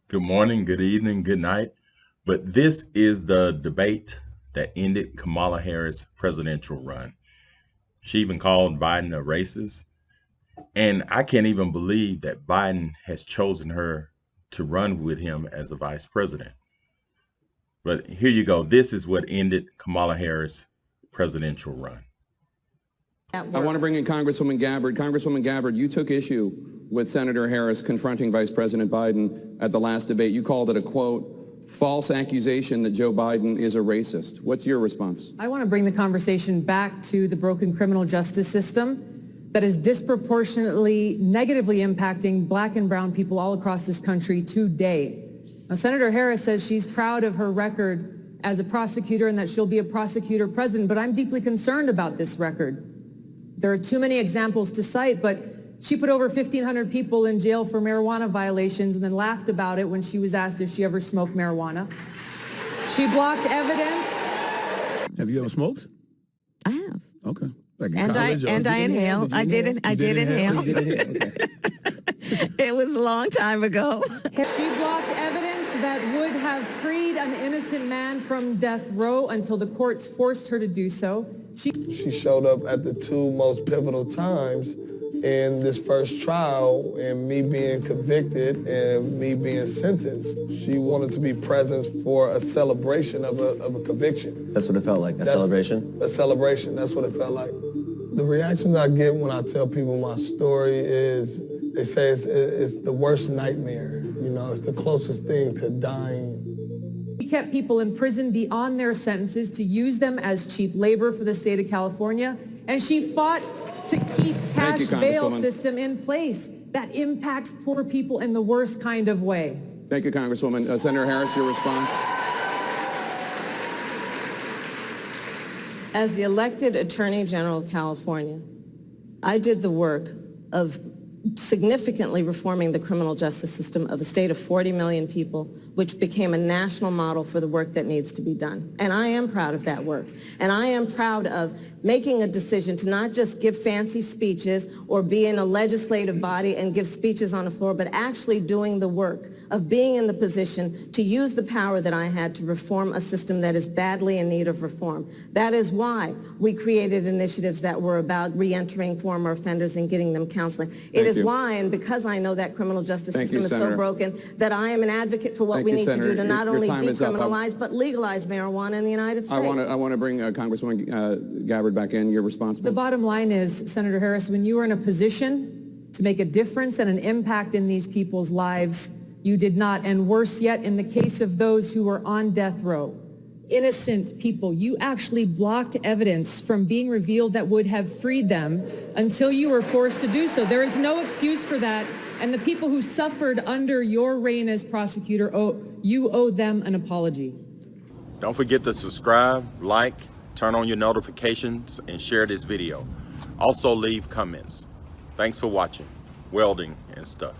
Good morning, good evening, good night. But this is the debate that ended Kamala Harris' presidential run. She even called Biden a racist. And I can't even believe that Biden has chosen her to run with him as a vice president. But here you go. This is what ended Kamala Harris' presidential run. I want to bring in Congresswoman Gabbard. Congresswoman Gabbard, you took issue with Senator Harris confronting Vice President Biden at the last debate. You called it a, quote, false accusation that Joe Biden is a racist. What's your response? I want to bring the conversation back to the broken criminal justice system that is disproportionately negatively impacting black and brown people all across this country today. Now, Senator Harris says she's proud of her record as a prosecutor and that she'll be a prosecutor president, but I'm deeply concerned about this record. There are too many examples to cite, but she put over 1,500 people in jail for marijuana violations and then laughed about it when she was asked if she ever smoked marijuana. She blocked evidence. Have you ever smoked? I have. Okay. Like And I inhaled. I did inhale. Okay. It was a long time ago. She blocked evidence that would have freed an innocent man from death row until the courts forced her to do so. She showed up at the two most pivotal times in this first trial, and me being convicted and me being sentenced. She wanted to be present for a celebration of a conviction. That's what it felt like, celebration? A celebration, that's what it felt like. The reactions I get when I tell people my story is, they say it's the worst nightmare. You know, it's the closest thing to dying. She kept people in prison beyond their sentences to use them as cheap labor for the state of California, and she fought to keep cash bail system in place that impacts poor people in the worst kind of way. Thank you, Congresswoman. Senator Harris, your response? As the elected Attorney General of California, I did the work of significantly reforming the criminal justice system of a state of 40 million people, which became a national model for the work that needs to be done. And I am proud of that work. And I am proud of making a decision to not just give fancy speeches or be in a legislative body and give speeches on the floor, but actually doing the work of being in the position to use the power that I had to reform a system that is badly in need of reform. That is why we created initiatives that were about reentering former offenders and getting them counseling. It is why, and because I know that criminal justice system is so broken, that I am an advocate for what we need to do to not only decriminalize, but legalize marijuana in the United States. I want to bring Congresswoman Gabbard back in. Your response? The bottom line is, Senator Harris, when you were in a position to make a difference and an impact in these people's lives, you did not. And worse yet, in the case of those who were on death row, innocent people, you actually blocked evidence from being revealed that would have freed them until you were forced to do so. There is no excuse for that. And the people who suffered under your reign as prosecutor, you owe them an apology. Don't forget to subscribe, like, turn on your notifications, and share this video. Also leave comments. Thanks for watching Welding and Stuff.